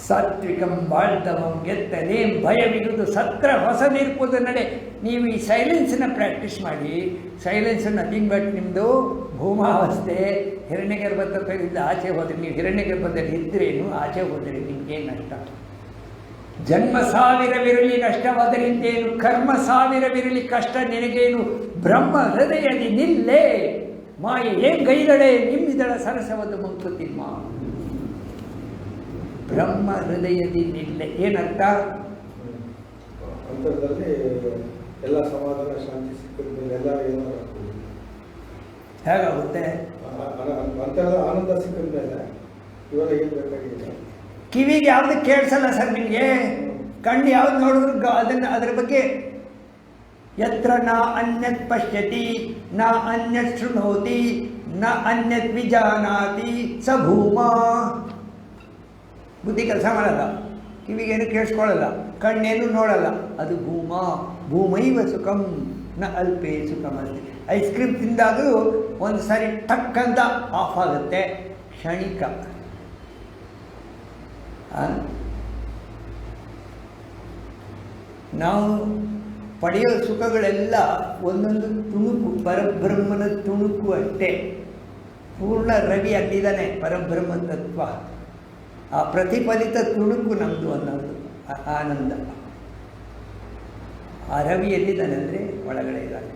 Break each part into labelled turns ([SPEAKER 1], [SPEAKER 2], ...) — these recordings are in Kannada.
[SPEAKER 1] ಸಾತ್ವಿಕಂ ಬಾಳ್ದವಂ ಗೆತ್ತನೇಂ ಭಯವಿರುವುದು ಸತ್ರ ಹೊಸದಿರ್ಪುದು ನಡೆ. ನೀವು ಈ ಸೈಲೆನ್ಸನ್ನು ಪ್ರಾಕ್ಟೀಸ್ ಮಾಡಿ. ಸೈಲೆನ್ಸ್ ನಥಿಂಗ್ ಬಟ್ ನಿಮ್ಮದು ಭೂಮಾವಸ್ಥೆ. ಹಿರಣ್ಯಗರ್ಭದಿಂದ ಆಚೆ ಹೋದರೆ, ನೀವು ಹಿರಣ್ಯಗರ್ಭದಲ್ಲಿ ಇದ್ದರೇನು ಆಚೆ ಹೋದರೆ ನಿಮಗೇನು ನಷ್ಟ? ಜನ್ಮ ಸಾವಿರವಿರಲಿ ನಷ್ಟವಾದರಿಂದೇನು, ಕರ್ಮ ಸಾವಿರವಿರಲಿ ಕಷ್ಟ ನಿನಗೇನು. ಬ್ರಹ್ಮ ಹೃದಯದಿ ನಿಲ್ಲೇ ಮಾಯೆ ಗೈದಡೆ ನಿಮ್ಮಿದಳ ಸರಸವದು ಮಂಕುತಿಮ್ಮ. ಬ್ರಹ್ಮ ಹೃದಯದಿ ನಿಲ್ಲೆ ಏನರ್ಥ?
[SPEAKER 2] ಅಂತರದಲ್ಲಿ ಎಲ್ಲ ಸಮಾಧಾನ ಶಾಂತಿ ಸಿಕ್ಕಿದ್ಮೇಲೆ ಎಲ್ಲ ಏನಾಗುತ್ತೆ?
[SPEAKER 1] ಹೇಗಾಗುತ್ತೆ?
[SPEAKER 2] ಅಂತರದ ಆನಂದ ಸಿಕ್ಕಿದ್ಮೇಲೆ ಇವಾಗ ಏನು ಬೇಕಾಗಿದೆ?
[SPEAKER 1] ಕಿವಿಗೆ ಯಾವುದು ಕೇಳಿಸಲ್ಲ ಸರ್ ನಿಮಗೆ. ಕಣ್ಣು ಯಾವ್ದು ನೋಡಿದ್ರು ಅದರ ಬಗ್ಗೆ ಯತ್ರ ನ ಅನ್ಯತ್ ಪಶ್ಯತಿ ನ ಅನ್ಯತ್ ಶೃಣೋತಿ ನ ಅನ್ಯತ್ ವಿಜಾನಾತಿ ಸ ಭೂಮ. ಬುದ್ಧಿ ಕೆಲಸ ಮಾಡಲ್ಲ, ಕಿವಿಗೇನು ಕೇಳಿಸ್ಕೊಳ್ಳಲ್ಲ, ಕಣ್ಣೇನು ನೋಡಲ್ಲ, ಅದು ಭೂಮ. ಭೂಮೈವ ಸುಖಂ ನ ಅಲ್ಪೇ ಸುಖಂ ಅಸ್ತಿ. ಐಸ್ ಕ್ರೀಮ್ ತಿಂದಾದರೂ ಒಂದು ಸಾರಿ ಟಕ್ ಅಂತ ಆಫ್ ಆಗುತ್ತೆ, ಕ್ಷಣಿಕ. ನಾವು ಪಡೆಯೋ ಸುಖಗಳೆಲ್ಲ ಒಂದೊಂದು ತುಣುಕು, ಪರಬ್ರಹ್ಮನ ತುಣುಕು ಅಷ್ಟೇ. ಪೂರ್ಣ ರವಿ ಅಲ್ಲಿದ್ದಾನೆ ಪರಬ್ರಹ್ಮ ತತ್ವ. ಆ ಪ್ರತಿಫಲಿತ ತುಣುಕು ನಮ್ಮದು ಅನ್ನೋದು ಆನಂದ. ಆ ರವಿ ಎಲ್ಲಿದ್ದಾನೆ ಅಂದರೆ ಒಳಗಡೆ ಇದ್ದಾನೆ.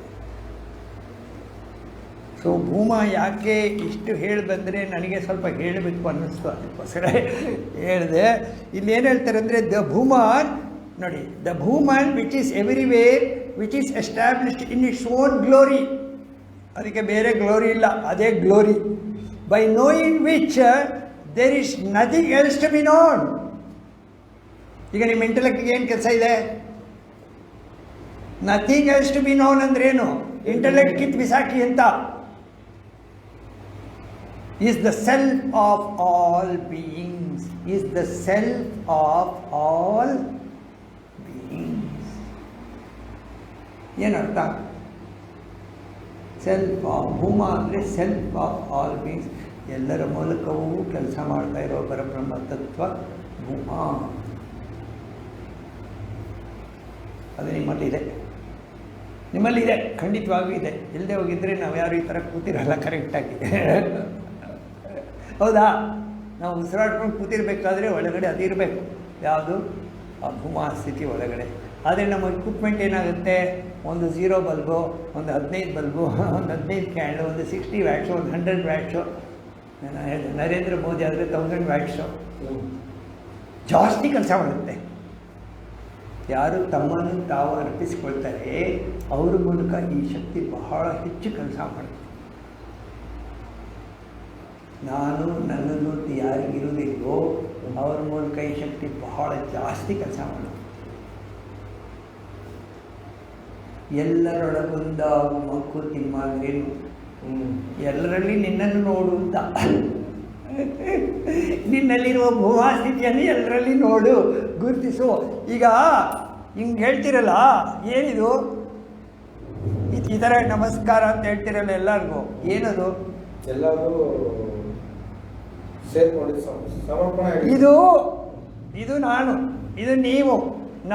[SPEAKER 1] ಸೊ ಭೂಮ ಯಾಕೆ ಇಷ್ಟು ಹೇಳಿ ಬಂದರೆ ನನಗೆ ಸ್ವಲ್ಪ ಹೇಳಬೇಕು ಅನ್ನಿಸ್ತು, ಅದಕ್ಕೋಸ್ಕರ ಹೇಳಿದೆ. ಇಲ್ಲಿ ಏನು ಹೇಳ್ತಾರೆ ಅಂದರೆ ದ ಭೂಮಾನ್ ನೋಡಿ, ದ ಭೂಮಾನ್ which is everywhere, which is established in its own glory. ಅದಕ್ಕೆ ಬೇರೆ ಗ್ಲೋರಿ ಇಲ್ಲ, ಅದೇ glory. By knowing which there is nothing else to be known. ಈಗ ನಿಮ್ಮ ಇಂಟೆಲೆಕ್ಟ್ಗೆ ಏನು ಕೆಲಸ ಇದೆ? Nothing else to be known ಅಂದ್ರೇನು? ಇಂಟೆಲೆಕ್ಟ್ ಕಿತ್ ಬಿಸಾಕಿ ಅಂತ. Is the self of all beings, is the self of all beings. ಏನರ್ಥ? ಸೆಲ್ಫ್ ಆಫ್ ಭೂಮ ಅಂದರೆ ಸೆಲ್ಫ್ ಆಫ್ ಆಲ್ ಬೀಯಿಂಗ್ಸ್. ಎಲ್ಲರ ಮೂಲಕವೂ ಕೆಲಸ ಮಾಡ್ತಾ ಇರೋ ಪರಬ್ರಹ್ಮ ತತ್ವ ಭೂಮ. ಅದು ನಿಮ್ಮಲ್ಲಿದೆ, ನಿಮ್ಮಲ್ಲಿದೆ, ಖಂಡಿತವಾಗೂ ಇದೆ. ಇಲ್ಲದೆ ಹೋಗಿದ್ದರೆ ನಾವು ಯಾರು ಈ ಥರ ಕೂತಿರಲ್ಲ ಕರೆಕ್ಟಾಗಿ. ಹೌದಾ? ನಾವು ಉಸಿರಾಡ್ಕೊಂಡು ಕೂತಿರ್ಬೇಕಾದ್ರೆ ಒಳಗಡೆ ಅದಿರಬೇಕು. ಯಾವುದು? ಆ ಭೂಮಾ ಸ್ಥಿತಿ ಒಳಗಡೆ. ಆದರೆ ನಮ್ಮ ಇಕ್ವಿಪ್ಮೆಂಟ್ ಏನಾಗುತ್ತೆ? ಒಂದು 0 ಬಲ್ಬು, ಒಂದು 15 ಬಲ್ಬು, ಒಂದು 15 ಕ್ಯಾಂಡ್ಲು, ಒಂದು 60 ವ್ಯಾಟ್ಸು, ಒಂದು 100 ವ್ಯಾಟ್ಸು. ನರೇಂದ್ರ ಮೋದಿ ಆದರೆ 1000 ವ್ಯಾಟ್ಸು. ಜಾಸ್ತಿ ಕೆಲಸ ಮಾಡುತ್ತೆ. ಯಾರು ತಮ್ಮನ್ನು ತಾವು ಅರ್ಪಿಸಿಕೊಳ್ತಾರೆ ಅವ್ರ ಮೂಲಕ ಈ ಶಕ್ತಿ ಬಹಳ ಹೆಚ್ಚು ಕೆಲಸ ಮಾಡುತ್ತೆ. ನಾನು ನನ್ನನ್ನು ಯಾರಿಗಿರುವುದಿಲ್ಲೋ ಅವ್ರ ಮೂಲಕ ಈ ಶಕ್ತಿ ಬಹಳ ಜಾಸ್ತಿ ಕೆಲಸ ಮಾಡುತ್ತೆ. ಎಲ್ಲರೊಳಗೊಂದಾಗು ಮಂಕುತಿಮ್ಮ ಅಂದ್ರೇನು? ಎಲ್ಲರಲ್ಲಿ ನಿನ್ನನ್ನು ನೋಡು ಅಂತ. ನಿನ್ನಲ್ಲಿರುವ ಭೂಮಾ ಸ್ಥಿತಿಯನ್ನು ಎಲ್ಲರಲ್ಲಿ ನೋಡು, ಗುರುತಿಸು. ಈಗ ಹಿಂಗೆ ಹೇಳ್ತಿರಲ್ಲ, ಏನಿದು ಈ ಥರ ನಮಸ್ಕಾರ ಅಂತ ಹೇಳ್ತಿರಲ್ಲ ಎಲ್ಲರಿಗೂ, ಏನದು?
[SPEAKER 2] ಎಲ್ಲರೂ
[SPEAKER 1] ಇದು ನಾನು, ಇದು ನೀವು,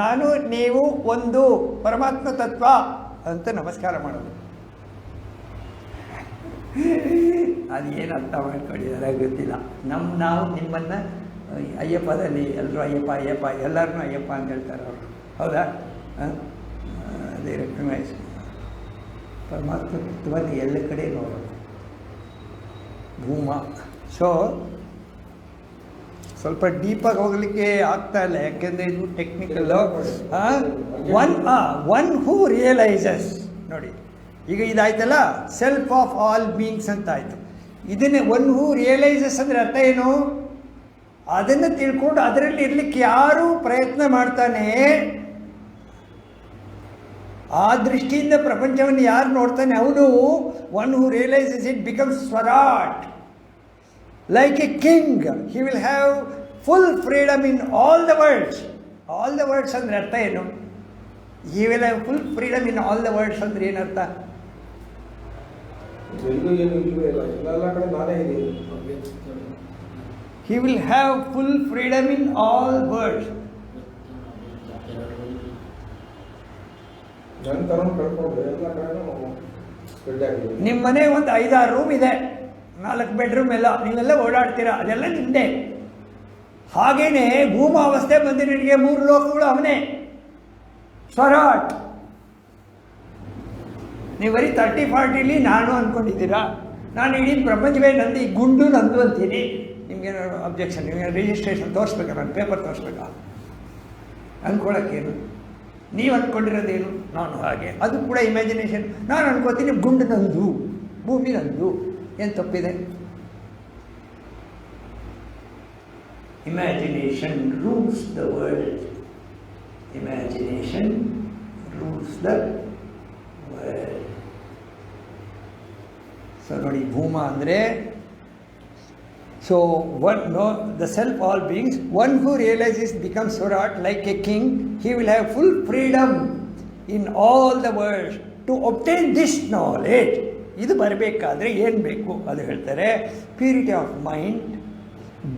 [SPEAKER 1] ನಾನು ನೀವು ಒಂದು ಪರಮಾತ್ಮ ತತ್ವ ಅಂತ ನಮಸ್ಕಾರ ಮಾಡೋದು. ಅದು ಏನು ಅರ್ಥ ಮಾಡ್ಕೊಂಡಿದ್ದಾರೆ ಗೊತ್ತಿಲ್ಲ. ನಾವು ನಿಮ್ಮನ್ನು ಅಯ್ಯಪ್ಪದಲ್ಲಿ ಎಲ್ಲರೂ ಅಯ್ಯಪ್ಪ ಅಯ್ಯಪ್ಪ ಎಲ್ಲರನ್ನೂ ಅಯ್ಯಪ್ಪ ಅಂತ ಹೇಳ್ತಾರೆ ಅವರು. ಹೌದಾ? ಅದೇ ರೆಕಗ್ನೈಸ್ ಪರಮಾತ್ಮ ತತ್ವದಲ್ಲಿ ಎಲ್ಲ ಕಡೆ ನೋಡೋದು ಭೂಮ. ಸೊ ಸ್ವಲ್ಪ ಡೀಪಾಗಿ ಹೋಗಲಿಕ್ಕೆ ಆಗ್ತಾ ಇಲ್ಲ, ಯಾಕೆಂದರೆ ಇದು ಟೆಕ್ನಿಕಲ್ಲು. One who realises. ನೋಡಿ, ಈಗ ಇದಾಯ್ತಲ್ಲ, ಸೆಲ್ಫ್ ಆಫ್ ಆಲ್ ಬೀಯಿಂಗ್ಸ್ ಅಂತ ಆಯಿತು. ಇದನ್ನೇ ಒನ್ ಹೂ ರಿಯಲೈಸಸ್ ಅಂದರೆ ಅರ್ಥ ಏನು? ಅದನ್ನು ತಿಳ್ಕೊಂಡು ಅದರಲ್ಲಿ ಇರಲಿಕ್ಕೆ ಯಾರು ಪ್ರಯತ್ನ ಮಾಡ್ತಾನೆ, ಆ ದೃಷ್ಟಿಯಿಂದ ಪ್ರಪಂಚವನ್ನು ಯಾರು ನೋಡ್ತಾನೆ ಅವನು one who realises it becomes ಸ್ವರಾಟ್. Like a king, he will have full freedom in all the worlds. All the worlds ಅಂದರೆ ಅರ್ಥ ಏನು? He will have full freedom in all the worlds ಅಂದರೆ ಏನರ್ಥ? He He will have full freedom in all worlds.
[SPEAKER 2] ನಂತರ ಕಳ್ಕೊಂಡ್ರೆ ಎಲ್ಲ ಕಡೆನೂ ಸ್ಪ್ರೆಡ್ ಆಗಿದೆ.
[SPEAKER 1] ನಿಮ್ಮ ಮನೆ ಒಂದು 5-6 ರೂಮ್ ಇದೆ, 4 ಬೆಡ್ರೂಮ್ ಎಲ್ಲ, ನೀವೆಲ್ಲ ಓಡಾಡ್ತೀರಾ, ಅದೆಲ್ಲ ನಿಮ್ಮದೇ. ಹಾಗೇನೆ ಭೂಮಾವಸ್ಥೆ ಬಂದಿರೋರಿಗೆ 3 ಲೋಕಗಳು ಅವನೇ ಸ್ವರಾಟ್. ನೀವು ಬರೀ 30-40 ನಾನು ಅಂದ್ಕೊಂಡಿದ್ದೀರಾ, ನಾನು ಇಡೀ ಪ್ರಪಂಚವೇ ನಂದು, ಈ ಗುಂಡು ನಂದು ಅಂತೀನಿ. ನಿಮ್ಗೇನೋ ಅಬ್ಜೆಕ್ಷನ್? ನಿಮಗೆ ರಿಜಿಸ್ಟ್ರೇಷನ್ ತೋರಿಸ್ಬೇಕಾ, ನಾನು ಪೇಪರ್ ತೋರಿಸ್ಬೇಕಾ? ಅಂದ್ಕೊಳ್ಳೋಕ್ಕೇನು? ನೀವು ಅಂದ್ಕೊಂಡಿರೋದೇನು? ನಾನು ಹಾಗೆ, ಅದು ಕೂಡ ಇಮ್ಯಾಜಿನೇಷನ್. ನಾನು ಅನ್ಕೋತೀನಿ ಗುಂಡು ನಂದು, ಭೂಮಿ ನಂದು. ಏನು ತಪ್ಪಿದೆ? Imagination rules the world. Imagination rules the world. So ನೋಡಿ, ಭೂಮ ಅಂದರೆ so one no the self all beings, one who realizes becomes Swarat like a king. He will have full freedom in all the world to obtain this knowledge. ಇದು ಬರಬೇಕಾದ್ರೆ ಏನು ಬೇಕು ಅದು ಹೇಳ್ತಾರೆ. Purity of mind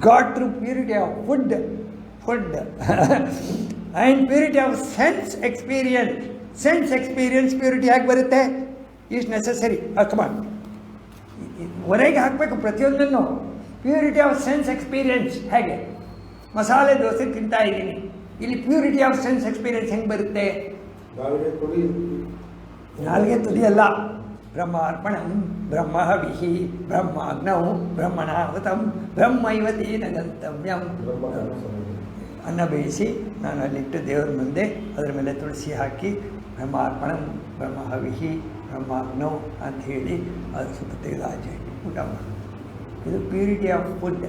[SPEAKER 1] god through purity of food and purity of sense experience. Sense experience purity ಹೇಗೆ ಬರುತ್ತೆ? Is necessary. ಕಮಾನ್, ಹೊರಗೆ ಹಾಕಬೇಕು ಪ್ರತಿಯೊಂದನ್ನು. ಪ್ಯೂರಿಟಿ ಆಫ್ ಸೆನ್ಸ್ ಎಕ್ಸ್ಪೀರಿಯನ್ಸ್ ಹೇಗೆ? ಮಸಾಲೆ ದೋಸೆ ತಿಂತಾ ಇದ್ದೀನಿ, ಇಲ್ಲಿ ಪ್ಯೂರಿಟಿ ಆಫ್ ಸೆನ್ಸ್ ಎಕ್ಸ್ಪೀರಿಯನ್ಸ್ ಹೆಂಗೆ ಬರುತ್ತೆ? ನಾಲ್ಗೆ ತುದಿಯಲ್ಲ. ಬ್ರಹ್ಮಾರ್ಪಣಂ ಬ್ರಹ್ಮ ಹವಿಹಿ ಬ್ರಹ್ಮಾಗ್ನೌ ಬ್ರಹ್ಮಣಾಹುತಂ ಬ್ರಹ್ಮೈವ ತೇನ ಗಂತವ್ಯಂ. ಅನ್ನ ಬೇಯಿಸಿ ನಾನು ಅಲ್ಲಿಟ್ಟು ದೇವರ ಮುಂದೆ ಅದರ ಮೇಲೆ ತುಳಸಿ ಹಾಕಿ ಬ್ರಹ್ಮಾರ್ಪಣಂ ಬ್ರಹ್ಮ ಹವಿಹಿ ಬ್ರಹ್ಮಾಗ್ನೌ ಅಂತ ಹೇಳಿ ಅದು ಸ್ವಲ್ಪ ತೆಗೆದು ಆಚೆ ಇಟ್ಟು ಊಟ ಮಾಡಿ. ಇದು purity of food,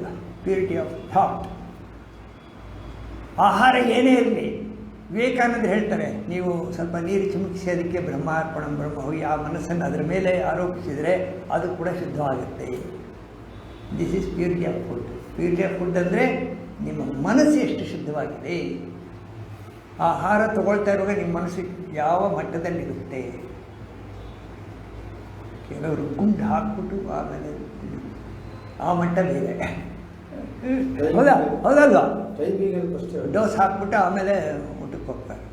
[SPEAKER 1] purity of thought. ಆಹಾರ ಏನೇ ಇರಲಿ, ವಿವೇಕಾನಂದ ಹೇಳ್ತಾರೆ, ನೀವು ಸ್ವಲ್ಪ ನೀರು ಚಿಮುಕಿಸಿ ಅದಕ್ಕೆ ಬ್ರಹ್ಮಾರ್ಪಣಂ ಬ್ರಹ್ಮಹವಿ ಆ ಮನಸ್ಸನ್ನು ಅದರ ಮೇಲೆ ಆರೋಪಿಸಿದರೆ ಅದು ಕೂಡ ಶುದ್ಧವಾಗುತ್ತೆ. This is purity of food. Purity of food ಅಂದರೆ ನಿಮ್ಮ ಮನಸ್ಸು ಎಷ್ಟು ಶುದ್ಧವಾಗಿದೆ. ಆಹಾರ ತಗೊಳ್ತಾ ಇರುವಾಗ ನಿಮ್ಮ ಮನಸ್ಸು ಯಾವ ಮಟ್ಟದಲ್ಲಿರುತ್ತೆ. ಕೆಲವರು ಗುಂಡು ಹಾಕ್ಬಿಟ್ಟು ಆಮೇಲೆ ಆ ಮಟ್ಟ ಬೇರೆ. ಹೌದಲ್ವಾ? ಡೋಸ್ ಹಾಕ್ಬಿಟ್ಟು ಆಮೇಲೆ ಊಟಕ್ಕೆ ಹೋಗ್ತಾರೆ,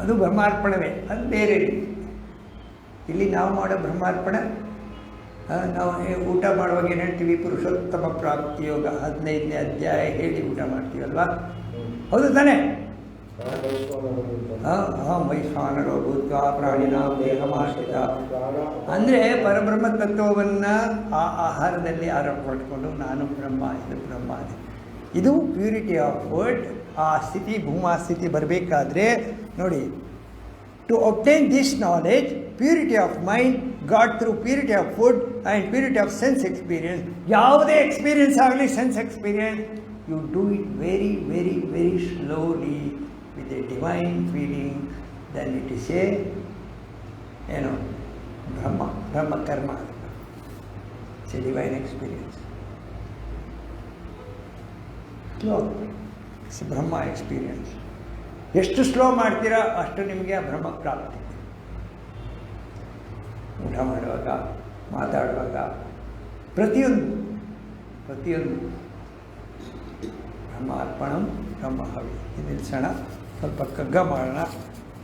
[SPEAKER 1] ಅದು ಬ್ರಹ್ಮಾರ್ಪಣವೇ. ಅದು ಬೇರೆ ರೀತಿ. ಇಲ್ಲಿ ನಾವು ಮಾಡೋ ಬ್ರಹ್ಮಾರ್ಪಣೆ, ನಾವು ಊಟ ಮಾಡುವಾಗ ಏನು ಹೇಳ್ತೀವಿ? ಪುರುಷೋತ್ತಮ ಪ್ರಾಪ್ತಿ ಯೋಗ 15ನೇ ಅಧ್ಯಾಯ ಹೇಳಿ ಊಟ ಮಾಡ್ತೀವಲ್ವಾ? ಹೌದು ತಾನೇ? ವೈಶ್ವಾನರೋ ಭೂತ್ವಾ ಪ್ರಾಣಿನಾಂ ದೇಹಮಾಶ್ರಿತ ಅಂದರೆ ಪರಬ್ರಹ್ಮ ತತ್ವವನ್ನು ಆ ಆಹಾರದಲ್ಲಿ ಆರೋಪ ಮಾಡಿಕೊಂಡು ನಾನು ಬ್ರಹ್ಮ, ಇದು ಬ್ರಹ್ಮ. ಇದು ಪ್ಯೂರಿಟಿ ಆಫ್ ವರ್ಡ್. ಆ ಸ್ಥಿತಿ, ಭೂಮಾ ಸ್ಥಿತಿ ಬರಬೇಕಾದ್ರೆ ನೋಡಿ, to obtain this knowledge, purity of mind got through purity of food and purity of sense experience. ಯಾವುದೇ ಎಕ್ಸ್ಪೀರಿಯನ್ಸ್ ಆಗಲಿ, sense experience, you do it very very very slowly with a divine feeling, then it is a Brahma karma. It's a divine experience. Slow. It's a Brahma experience. ಎಷ್ಟು ಸ್ಲೋ ಮಾಡ್ತೀರಾ ಅಷ್ಟು ನಿಮಗೆ ಆ ಬ್ರಹ್ಮ ಪ್ರಾಪ್ತಿ. ಊಟ ಮಾಡುವಾಗ, ಮಾತಾಡುವಾಗ, ಪ್ರತಿಯೊಂದು ಬ್ರಹ್ಮಾರ್ಪಣಂ ಬ್ರಹ್ಮ ಹವಿ. ಇದು ನಿಲ್ಸೋಣ, ಸ್ವಲ್ಪ ಕಗ್ಗ ಮಾಡೋಣ.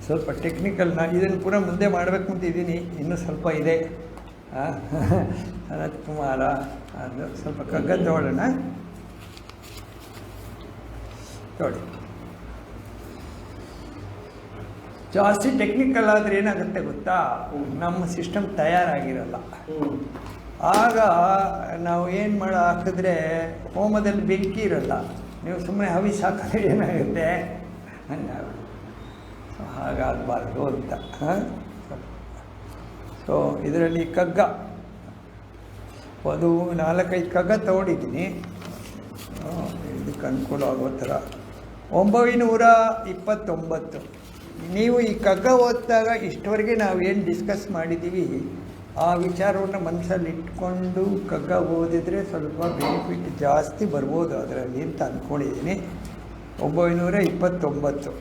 [SPEAKER 1] ಸ್ವಲ್ಪ ಟೆಕ್ನಿಕಲ್. ನಾನು ಇದನ್ನು ಪುನಃ ಮುಂದೆ ಮಾಡಬೇಕು ಅಂತ ಇದ್ದೀನಿ, ಇನ್ನೂ ಸ್ವಲ್ಪ ಇದೆ. ಅನಂತ್ ಕುಮಾರ ಅದು ಸ್ವಲ್ಪ ಕಗ್ಗ ತಗೊಳ್ಳೋಣ. ನೋಡಿ, ಜಾಸ್ತಿ ಟೆಕ್ನಿಕಲ್ ಆದರೆ ಏನಾಗುತ್ತೆ ಗೊತ್ತಾ? ನಮ್ಮ ಸಿಸ್ಟಮ್ ತಯಾರಾಗಿರಲ್ಲ. ಆಗ ನಾವು ಏನು ಹಾಕಿದ್ರೆ ಹೋಮದಲ್ಲಿ ಬೆಂಕಿ ಇರಲ್ಲ, ನೀವು ಸುಮ್ಮನೆ ಹವಿಸ್ ಹಾಕಿದ್ರೆ ಏನಾಗುತ್ತೆ ಹಂಗಾಗುತ್ತೆ. ಸೊ ಹಾಗಾಗಬಾರ್ದು ಅಂತ. ಸೊ ಇದರಲ್ಲಿ ಕಗ್ಗ ಅದು 4-5 ಕಗ್ಗ ತಗೊಂಡಿದ್ದೀನಿ, ಇದಕ್ಕೆ ಅನುಕೂಲ ಆಗೋ ಥರ. 929. ನೀವು ಈ ಕಗ್ಗ ಓದಿದಾಗ ಇಷ್ಟವರೆಗೆ ನಾವು ಏನು ಡಿಸ್ಕಸ್ ಮಾಡಿದ್ದೀವಿ ಆ ವಿಚಾರವನ್ನು ಮನಸ್ಸಲ್ಲಿ ಇಟ್ಕೊಂಡು ಕಗ್ಗ ಓದಿದರೆ ಸ್ವಲ್ಪ ಬೆನಿಫಿಟ್ ಜಾಸ್ತಿ ಬರ್ಬೋದು ಅದರಲ್ಲಿ ಅಂತ ಅಂದ್ಕೊಂಡಿದ್ದೀನಿ. 929.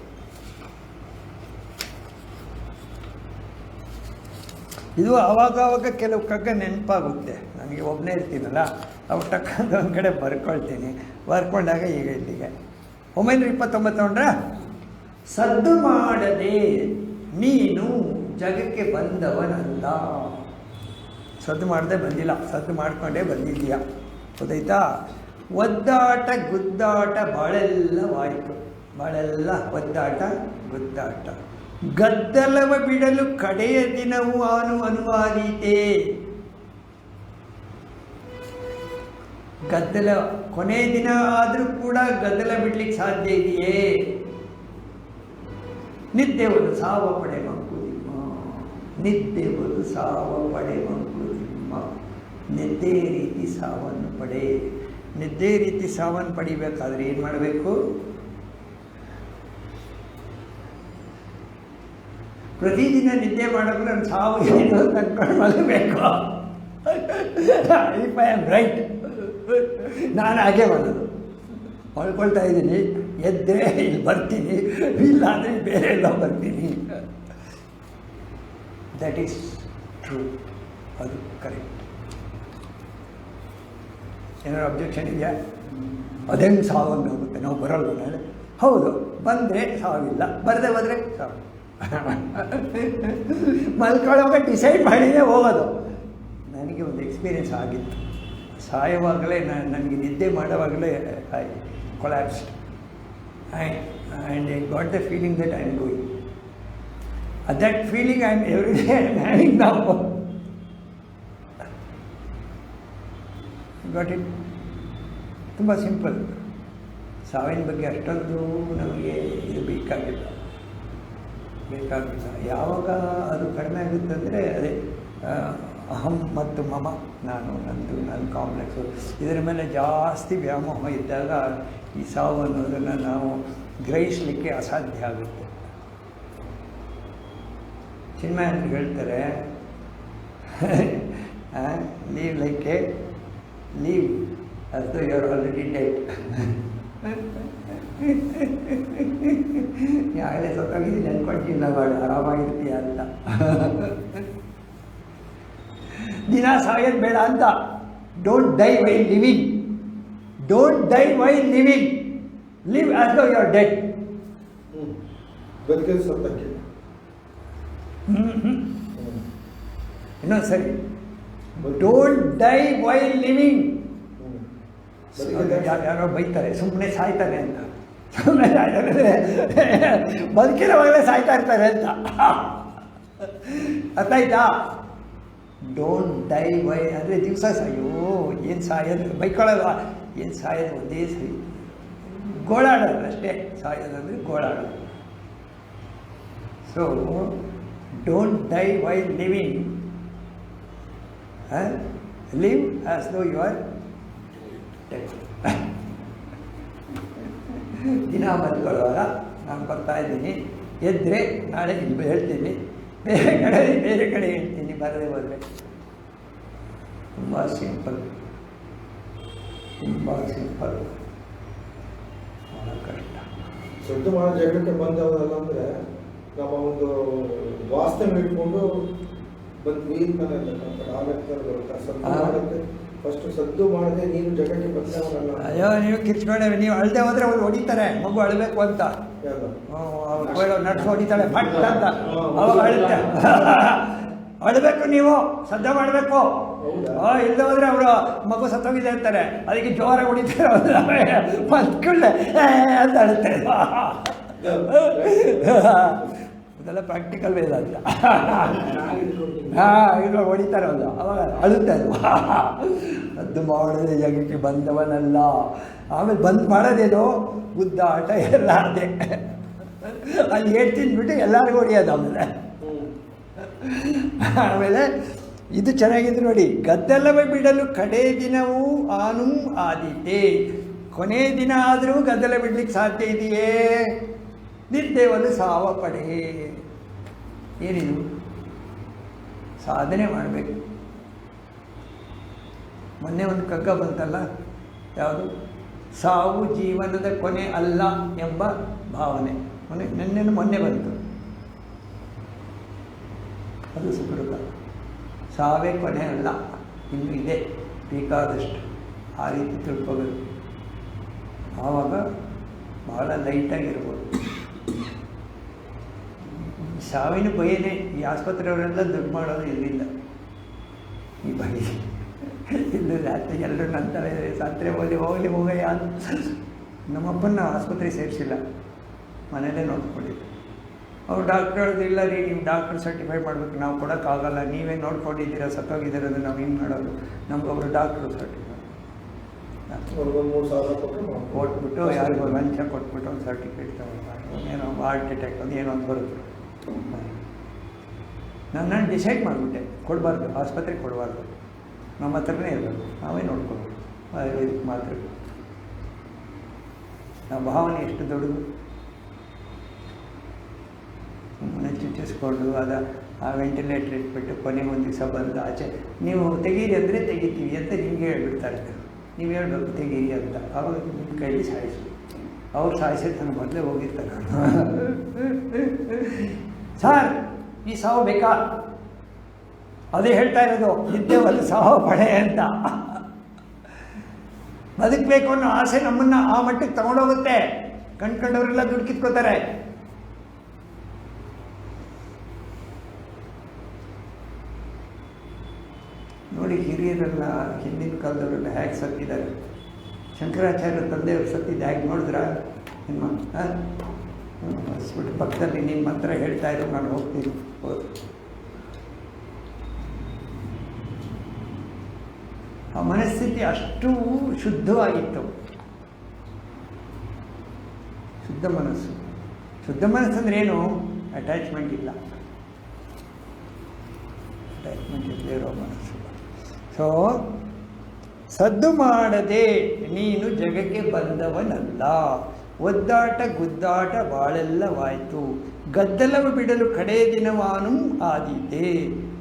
[SPEAKER 1] ಇದು ಆವಾಗವಾಗ ಕೆಲವು ಕಗ್ಗ ನೆನಪಾಗುತ್ತೆ ನನಗೆ, ಒಬ್ಬನೇ ಇರ್ತೀನಲ್ಲ. ಅವು ಟಕ್ಕಂತ ಒಂದು ಕಡೆ ಬರ್ಕೊಳ್ತೀನಿ. ಬರ್ಕೊಂಡಾಗ ಈಗ ಇಲ್ಲಿಗೆ 929 ತೊಗೊಂಡ್ರೆ, ಸದ್ದು ಮಾಡದೆ ನೀನು ಜಗಕ್ಕೆ ಬಂದವನಲ್ಲ. ಸದ್ದು ಮಾಡದೆ ಬಂದಿಲ್ಲ, ಸದ್ದು ಮಾಡಿಕೊಂಡೇ ಬಂದಿದ್ದೀಯ. ಗೊತ್ತಾಯ್ತಾ? ಒದ್ದಾಟ ಗುದ್ದಾಟ ಭಾಳೆಲ್ಲವಾಯಿತು. ಭಾಳೆಲ್ಲ ಒದ್ದಾಟ ಗುದ್ದಾಟ. ಗದ್ದಲವ ಬಿಡಲು ಕಡೆಯ ದಿನವೂ ಅನುವಾದೀತೆ. ಗದ್ದಲ ಕೊನೆಯ ದಿನ ಆದರೂ ಕೂಡ ಗದ್ದಲ ಬಿಡ್ಲಿಕ್ಕೆ ಸಾಧ್ಯ ಇದೆಯೇ? ನಿದ್ದೆವರು ಸಾವ ಪಡೆ ಮಂಕುತಿಮ್ಮ, ನಿದ್ದೆವರು ಸಾವ ಪಡೆ ಮಂಕುತಿಮ್ಮ. ನಿದ್ದೆ ರೀತಿ ಸಾವನ್ನು ಪಡೆ. ನಿದ್ದೆ ರೀತಿ ಸಾವನ್ನು ಪಡಿಬೇಕಾದ್ರೆ ಏನು ಮಾಡಬೇಕು? ಪ್ರತಿದಿನ ನಿದ್ದೆ ಮಾಡೋದು ನನ್ನ ಸಾವು ಏನು ಅಂತ ಅಂದ್ಕೊಂಡು ಮಲಗಬೇಕು. ಇಫ್ ಐ ಆಮ್ ರೈಟ್, ನಾನು ಹಾಗೆ ಮಾಡೋದು. ಮಲ್ಕೊಳ್ತಾ ಇದ್ದೀನಿ, ಎದ್ದರೆ ಇಲ್ಲಿ ಬರ್ತೀನಿ, ಇಲ್ಲ ಅಂದರೆ ಬೇರೆ ಎಲ್ಲ ಬರ್ತೀನಿ. ದಟ್ ಈಸ್ ಟ್ರೂ, ಅದು ಕರೆಕ್ಟ್. ಏನಾದ್ರು ಅಬ್ಜೆಕ್ಷನ್ ಇದೆಯಾ? ಅದೇನು ಸಾವಂಗೆ ಹೋಗುತ್ತೆ, ನಾವು ಬರೋಲ್ಲ ನಾಳೆ. ಹೌದು, ಬಂದರೆ ಸಾವಿಲ್ಲ, ಬರದೆ ಹೋದರೆ ಸಾವು. ಮಲ್ಕೊಳ್ಳೋವಾಗ ಡಿಸೈಡ್ ಮಾಡಿಯೇ ಹೋಗೋದು. ನನಗೆ ಒಂದು ಎಕ್ಸ್ಪೀರಿಯೆನ್ಸ್ ಆಗಿತ್ತು. ಸಾಯುವಾಗಲೇ ನನಗೆ ನಿದ್ದೆ ಮಾಡುವಾಗಲೇ I collapsed and I got the feeling that I am going. That feeling I am every day having now. Got it. ತುಂಬ ಸಿಂಪಲ್. ಸಾವಿನ ಬಗ್ಗೆ ಅಷ್ಟೊಂದು ನಮಗೆ ಇದು ಬೇಕಾಗಿಲ್ಲ. ಯಾವಾಗ ಅದು ಕಡಿಮೆ ಆಗುತ್ತೆ ಅಂದರೆ ಅದೇ ಅಹಂ ಮತ್ತು ಮಮ, ನಾನು, ನಂದು, ನನ್ನ ಕಾಂಪ್ಲೆಕ್ಸು, ಇದರ ಮೇಲೆ ಜಾಸ್ತಿ ವ್ಯಾಮೋಹ ಇದ್ದಾಗ ಈ ಸಾವು ಅನ್ನೋದನ್ನು ನಾವು ಗ್ರಹಿಸಲಿಕ್ಕೆ ಅಸಾಧ್ಯ ಆಗುತ್ತೆ. ಚಿನ್ಮಯಂದ್ರು ಹೇಳ್ತಾರೆ, live like a live as though you are already dead. ಯಾಗಲೇ ಸೊತ್ತಾಗಿದ್ದೀನಿ ಅಂದ್ಕೊಳ್ತೀನಿ, ನಾವು ಆರಾಮಾಗಿರ್ತೀಯ ಅಂತ. ದಿನ ಸಾಯೋದು ಬೇಡ ಅಂತ. Don't die while living. Don't die while living. Live as though you are dead.
[SPEAKER 2] ಬದುಕಿದ ಸತ್ತಕ್ಕೆ.
[SPEAKER 1] ಇನ್ನೊಂದು ಸರಿ, ಡೋಂಟ್ ಡೈ ವೈಲ್ ಲಿವಿಂಗ್. ಯಾರೋ ಬೈತಾರೆ, ಸುಮ್ಮನೆ ಸಾಯ್ತಾರೆ ಅಂತ. ಸುಮ್ಮನೆ ಸಾಯ್ತಾರೆ ಅಂದರೆ ಬದುಕಿರೋವಾಗಲೇ ಸಾಯ್ತಾ ಇರ್ತಾರೆ ಅಂತ ಅರ್ಥ ಆಯ್ತಾ? ಡೋಂಟ್ ಡೈ ವೈ ಅಂದರೆ ದಿವಸ ಸಾಯೋ, ಏನು ಸಾಯೋದು ಬೈಕೊಳ್ಳೋದು, ಏನು ಸಾಯೋದು ಒಂದೇ ಸರಿ, ಗೋಳಾಡೋದು ಅಷ್ಟೇ. ಸಾಯೋದಂದರೆ ಗೋಳಾಡೋದು. So don't die why living. Live as though you are ದಿನ ಬದುಕೊಳ್ಳುವಾಗ ನಾನು ಬರ್ತಾ ಇದ್ದೀನಿ, ಎದ್ದರೆ ನಾಳೆ ಇಲ್ಲಿ ಹೇಳ್ತೀನಿ, ಬೇರೆ ಕಡೆ ಹೇಳ್ತೀನಿ, ಬರದೆ ಹೋದರೆ. ತುಂಬ ಸಿಂಪಲ್, ತುಂಬ ಸಿಂಪಲ್, ಭಾಳ ಕಷ್ಟ.
[SPEAKER 2] ಸದ್ದು ಮಾಡೋ ಜಗಕ್ಕೆ ಬಂದವರಲ್ಲ ಅಂದರೆ ನಮ್ಮ ಒಂದು ವಾಸ್ತವ ಇಟ್ಕೊಂಡು ಬಂದ್ವಿ ಅಂತ ಆಮೇಲೆ ಫಸ್ಟ್ ಸದ್ದು ಮಾಡದೆ ನೀನು ಜಗಕ್ಕೆ ಬಂದವರಲ್ಲ.
[SPEAKER 1] ಅಯ್ಯೋ, ನೀವು ಕಿರ್ಚ್ಕೊಂಡೆ, ನೀವು ಅಳದೆ ಹೋದರೆ ಅವ್ರು ಹೊಡಿತಾರೆ. ಮಗು ಅಳಬೇಕು ಅಂತ ನಡ್ಸ್ ಹೊಡಿತಾಳೆ ಫಟ್ ಅಂತ, ಅವಾಗ ಅಳುತ್ತೆ. ಅಳಬೇಕು, ನೀವು ಸದ್ದ ಮಾಡಬೇಕು. ಇಲ್ಲದೆ ಹೋದರೆ ಅವರು ಮಗು ಸತ್ತೋಗಿದೆ ಅಂತಾರೆ, ಅದಕ್ಕೆ ಜೋರಾಗಿ ಹೊಡಿತಾರೆ. ಮತ್ಕೊಳ್ಳೆ ಅಂತ ಅಳುತ್ತೆ. ಇದೆಲ್ಲ ಪ್ರಾಕ್ಟಿಕಲ್ ವೇದ ಅಂತ. ಇವಾಗ ಹೊಡಿತಾರೆ ಒಂದು, ಅವಾಗ ಅಳುತ್ತೆ ಅದು. ಸದ್ದು ಮಾಡದೆ ಜಗಕ್ಕೆ ಬಂದವನಲ್ಲ. ಆಮೇಲೆ ಬಂದ್ ಮಾಡೋದೇನು, ಗುದ್ದಾಟ ಎಲ್ಲ ಅದೇ. ಅಲ್ಲಿ ಏಟ್ ತಿಂದ್ಬಿಟ್ಟು ಎಲ್ಲರಿಗೂ ಹೊಡಿಯೋದು. ಆಮೇಲೆ ಇದು ಚೆನ್ನಾಗಿದೆ ನೋಡಿ, ಗದ್ದಲವೇ ಬಿಡಲು ಕಡೆ ದಿನವೂ ಆನು ಆದೀತೆ. ಕೊನೆ ದಿನ ಆದರೂ ಗದ್ದಲ ಬಿಡ್ಲಿಕ್ಕೆ ಸಾಧ್ಯ ಇದೆಯೇ? ನಿದ್ದೆವಲು ಸಾವ ಪಡೆ. ಏನಿದು? ಸಾಧನೆ ಮಾಡಬೇಕು. ಮೊನ್ನೆ ಒಂದು ಕಗ್ಗ ಬಂತಲ್ಲ, ಯಾವುದು? ಸಾವು ಜೀವನದ ಕೊನೆ ಅಲ್ಲ ಎಂಬ ಭಾವನೆ. ಮೊನ್ನೆ ಬಂತು. ಅದು ಸುಕೃತ. ಸಾವೇ ಕೊನೆ ಅಲ್ಲ, ಇನ್ನು ಇದೆ ಬೇಕಾದಷ್ಟು. ಆ ರೀತಿ ತಿಳ್ಕೋಬೇಕು. ಆವಾಗ ಭಾಳ ಲೈಟಾಗಿರ್ಬೋದು. ಸಾವಿನ ಭಯನೇ. ಈ ಆಸ್ಪತ್ರೆಯವರೆಲ್ಲ ದುಡ್ಡು ಮಾಡೋದು ಇಲ್ಲಿಂದ, ಈ ಭಯ ಇಲ್ಲ. ಜಾಸ್ತಿ ಎಲ್ಲರೂ ನಂತರ ಸತ್ತರೆ ಹೋಗಲಿ ಹೋಗಯ್ಯ ಅಂತ. ನಮ್ಮಪ್ಪನ ಆಸ್ಪತ್ರೆಗೆ ಸೇರಿಸಿಲ್ಲ, ಮನೇಲೇ ನೋಡ್ಕೊಂಡಿದ್ದು. ಅವ್ರು ಡಾಕ್ಟ್ರ್ ಹೇಳೋದು, ಇಲ್ಲ ರೀ ನೀವು ಡಾಕ್ಟ್ರ್ ಸರ್ಟಿಫೈ ಮಾಡಬೇಕು, ನಾವು ಕೊಡೋಕ್ಕಾಗಲ್ಲ, ನೀವೇ ನೋಡ್ಕೊಂಡಿದ್ದೀರಾ, ಸತ್ತೋಗಿದ್ದೀರ, ಅದು ನಾವು ಹಿಂಗೆ ಮಾಡೋದು. ನಮಗೊಬ್ಬರು ಡಾಕ್ಟ್ರು ಸರ್ಟಿಫೈ ಕೊಟ್ಬಿಟ್ಟು ಯಾರಿಗೂ ಲಂಚ ಕೊಟ್ಬಿಟ್ಟು ಒಂದು ಸರ್ಟಿಫಿಕೇಟ್ ತಗೊಂಡು ಏನೋ ಹಾರ್ಟ್ ಅಟ್ಯಾಕ್ ಅದು ಏನೋ ಒಂದು ಬರುತ್ತೆ. ನಾನು ಡಿಸೈಡ್ ಮಾಡಿಬಿಟ್ಟೆ, ಕೊಡಬಾರ್ದು, ಆಸ್ಪತ್ರೆಗೆ ಕೊಡಬಾರ್ದು, ನಮ್ಮ ಹತ್ರನೇ ಇರಬೇಕು, ನಾವೇ ನೋಡ್ಕೊಬೇಕು. ಆಯುರ್ವೇದಿಕ್ ಮಾತ್ರ ನಮ್ಮ ಭಾವನೆ ಎಷ್ಟು ದೊಡ್ಡದು. ಸುಮ್ಮನೆ ಚುಚ್ಚಿಸ್ಕೊಂಡು ಆ ವೆಂಟಿಲೇಟರ್ ಇಟ್ಬಿಟ್ಟು ಕೊನೆಗೆ ಒಂದು ದಿವಸ ಬಂದು ಆಚೆ ನೀವು ತೆಗೀರಿ ಅಂದರೆ ತೆಗಿತೀವಿ ಅಂತ ನಿಮಗೆ ಹೇಳ್ಬಿಡ್ತಾರೆ. ನೀವು ಹೇಳ್ಬೇಕು ತೆಗೀರಿ ಅಂತ. ಆವಾಗ ನಿಮ್ಮ ಕೈಲಿ ಸಾಯಿಸ್ಬೇಕು. ಅವ್ರು ಸಾಯಿಸಿದ ನನ್ನ ಮೊದಲೇ ಹೋಗಿರ್ತಾರೆ. ಸರ್ ಈ ಸಾವು ಬೇಕಾ? ಅದೇ ಹೇಳ್ತಾ ಇರೋದು, ಇದ್ದೇವಲ್ಲ ಸಾವು ಪಡೆ ಅಂತ. ಬದುಕಬೇಕು ಅನ್ನೋ ಆಸೆ ನಮ್ಮನ್ನು ಆ ಮಟ್ಟಕ್ಕೆ ತಗೊಂಡೋಗುತ್ತೆ. ಕಂಡ್ಕೊಂಡವರೆಲ್ಲ ದುಡ್ಡು ಕಿತ್ಕೋತಾರೆ. ನೋಡಿ, ಹಿರಿಯರೆಲ್ಲ ಹಿಂದಿನ ಕಾಲದವರೆಲ್ಲ ಹೇಗೆ ಸತ್ತಿದ್ದಾರೆ. ಶಂಕರಾಚಾರ್ಯ ತಂದೆಯವರು ಸತ್ತಿದ್ದು ಹೇಗೆ ನೋಡಿದ್ರ? ನಿಮ್ಮ ಹಸ್ಬಿಟ್ಟು ಪಕ್ಕದಲ್ಲಿ ನಿಮ್ಮ ಮಂತ್ರ ಹೇಳ್ತಾ ಇರೋ, ನಾನು ಹೋಗ್ತೀನಿ. ಹೌದು, ಆ ಮನಸ್ಥಿತಿ ಅಷ್ಟು ಶುದ್ಧವಾಗಿತ್ತು. ಶುದ್ಧ ಮನಸ್ಸು. ಶುದ್ಧ ಮನಸ್ಸು ಅಂದರೆ ಏನು? ಅಟ್ಯಾಚ್ಮೆಂಟ್ ಇಲ್ಲ. ಅಟ್ಯಾಚ್ಮೆಂಟ್ ಇಲ್ಲದೆ ಇರೋ ಮನಸ್ಸು. ಸೊ ಸದ್ದು ಮಾಡದೆ ನೀನು ಜಗಕ್ಕೆ ಬಂದವನಲ್ಲ. ಒದ್ದಾಟ ಗುದ್ದಾಟ ಬಾಳೆಲ್ಲವಾಯಿತು. ಗದ್ದಲವ ಬಿಡಲು ಕಡೇ ದಿನವಾನು ಆದೀತೆ.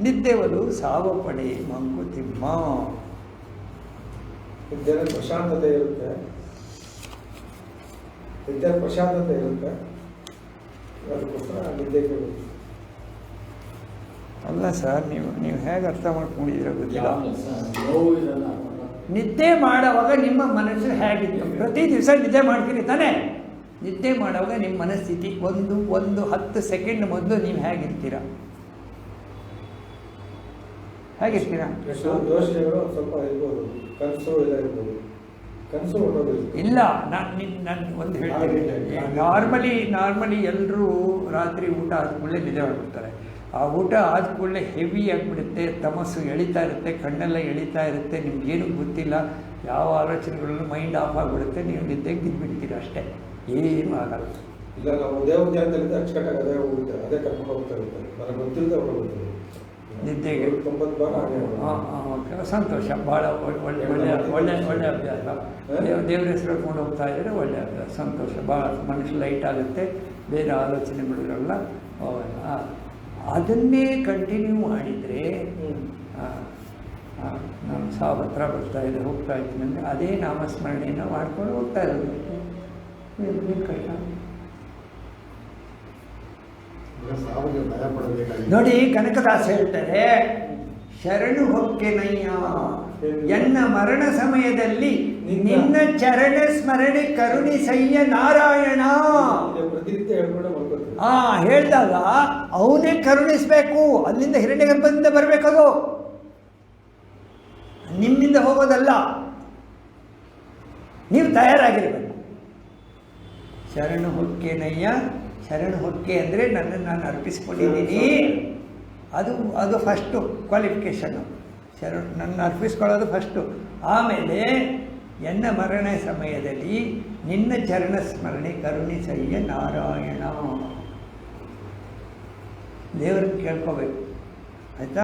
[SPEAKER 1] ನಿದ್ದೆವಲು ಸಾವ ಪಡೆ ಮಂಕುತಿಮ್ಮ.
[SPEAKER 2] ನಿದ್ದೆ ಪ್ರಶಾಂತತೆ ಇರುತ್ತೆ. ನಿದ್ದೆ ಪ್ರಶಾಂತತೆ ಇರುತ್ತೆ. ಅದಕ್ಕೋಸ್ಕರ ನಿದ್ದೆಗೆ
[SPEAKER 1] ಅಲ್ಲ ಸರ್, ನೀವು ಹೇಗೆ ಅರ್ಥ ಮಾಡ್ಕೊಂಡಿದ್ದೀರ ಗೊತ್ತಿಲ್ಲ. ನಿದ್ದೆ ಮಾಡುವಾಗ ನಿಮ್ಮ ಮನಸ್ಸು ಹೇಗಿತ್ತು? ಪ್ರತಿ ದಿವಸ ನಿದ್ದೆ ಮಾಡ್ತೀರಿ ತಾನೇ? ನಿದ್ದೆ ಮಾಡುವಾಗ ನಿಮ್ಮ ಮನಸ್ಥಿತಿ ಒಂದು 10 ಸೆಕೆಂಡ್ ಮೊದಲು ನೀವು ಹೇಗಿರ್ತೀರ? ಹೇಗಿರ್ತೀರಾ?
[SPEAKER 2] ಯೋಚನೆಗಳು ಸ್ವಲ್ಪ ಇರ್ಬೋದು, ಕನಸು ಎಲ್ಲ ಇರ್ಬೋದು. ಕನಸು
[SPEAKER 1] ಇಲ್ಲ. ನಾನು ಒಂದು ಹೇಳ್ತೀನಿ. ನಾರ್ಮಲಿ ಎಲ್ಲರೂ ರಾತ್ರಿ ಊಟ ಆದ ಕೂಡಲೇ ನಿದ್ದೆ ಮಾಡ್ಬಿಡ್ತಾರೆ. ಆ ಊಟ ಆದ ಕೂಡಲೇ ಹೆವಿ ಆಗಿಬಿಡುತ್ತೆ, ತಮಸ್ಸು ಎಳಿತಾ ಇರುತ್ತೆ, ಕಣ್ಣೆಲ್ಲ ಎಳಿತಾ ಇರುತ್ತೆ, ನಿಮ್ಗೇನು ಗೊತ್ತಿಲ್ಲ, ಯಾವ ಆಲೋಚನೆಗಳಲ್ಲೂ ಮೈಂಡ್ ಆಫ್ ಆಗಿಬಿಡುತ್ತೆ, ನೀವು ನಿದ್ದೆಗೆ ಬಿದ್ದುಬಿಡ್ತೀರ ಅಷ್ಟೇ, ಏನೂ ಆಗಲ್ಲ.
[SPEAKER 2] ಇಲ್ಲ, ನಾವು ದೇವ್ರ ಧ್ಯಾನದಲ್ಲಿ ಅಚ್ಚುಕಟ್ಟಾಗಿ ಅದೇ ಹೋಗುತ್ತೆ, ಅದೇ ಕರ್ಕೊಂಡು ಹೋಗ್ತಾ ಇರುತ್ತೆ. ನನಗೆ ಗೊತ್ತಿಲ್ಲದೆ ಹೋಗುತ್ತೆ
[SPEAKER 1] ನಿದ್ದೆಗೆ.
[SPEAKER 2] 90 ಬಾರ.
[SPEAKER 1] ಓಕೆ, ಸಂತೋಷ. ಭಾಳ ಒಳ್ಳೆ ಅಭ್ಯಾಸ. ದೇವ್ರ ಹೆಸರು ಹೇಳ್ಕೊಂಡು ಹೋಗ್ತಾ ಇದ್ದರೆ ಒಳ್ಳೆ ಅಭ್ಯಾಸ, ಸಂತೋಷ. ಭಾಳ ಮನಸ್ಸು ಲೈಟ್ ಆಗುತ್ತೆ, ಬೇರೆ ಆಲೋಚನೆಗಳಿರಲ್ಲ. ಅದನ್ನೇ ಕಂಟಿನ್ಯೂ ಮಾಡಿದರೆ ನಾನು ಸಾವು ಹತ್ರ ಹೋಗ್ತಾ ಇದ್ದೀನಿ ಅಂದರೆ ಅದೇ ನಾಮಸ್ಮರಣೆಯನ್ನು ಮಾಡ್ಕೊಂಡು ಹೋಗ್ತಾ ಇರೋದು. ಕಷ್ಟ ನೋಡಿ, ಕನಕದಾಸ ಹೇಳ್ತಾರೆ, ಶರಣು ಹೊಕ್ಕೆನಯ್ಯ ಎನ್ನ ಮರಣ ಸಮಯದಲ್ಲಿ ನಿನ್ನ ಚರಣ ಸ್ಮರಣೆ ಕರುಣಿಸಯ್ಯ ನಾರಾಯಣ. ಹೇಳಿದಾಗ ಅವನೇ ಕರುಣಿಸ್ಬೇಕು. ಅಲ್ಲಿಂದ ಹಿರಣ್ಯಗರ್ಭದಿಂದ ಬರಬೇಕದು, ನಿಮ್ಮಿಂದ ಹೋಗೋದಲ್ಲ. ನೀವು ತಯಾರಾಗಿರ್ಬೇಕು. ಶರಣು ಹೊಕ್ಕೆನಯ್ಯ. ಶರಣು ಹೊಕ್ಕೆ ಅಂದರೆ ನನ್ನನ್ನು ನಾನು ಅರ್ಪಿಸ್ಕೊಂಡಿದ್ದೀನಿ. ಅದು ಫಸ್ಟು ಕ್ವಾಲಿಫಿಕೇಷನ್ನು. ನನ್ನ ಅರ್ಪಿಸ್ಕೊಳ್ಳೋದು ಫಸ್ಟು. ಆಮೇಲೆ ಎನ್ನ ಮರಣ ಸಮಯದಲ್ಲಿ ನಿನ್ನ ಚರಣ ಸ್ಮರಣೆ ಕರುಣಿಸಯ್ಯ ನಾರಾಯಣ. ದೇವರನ್ನು ಕೇಳ್ಕೋಬೇಕು, ಆಯಿತಾ?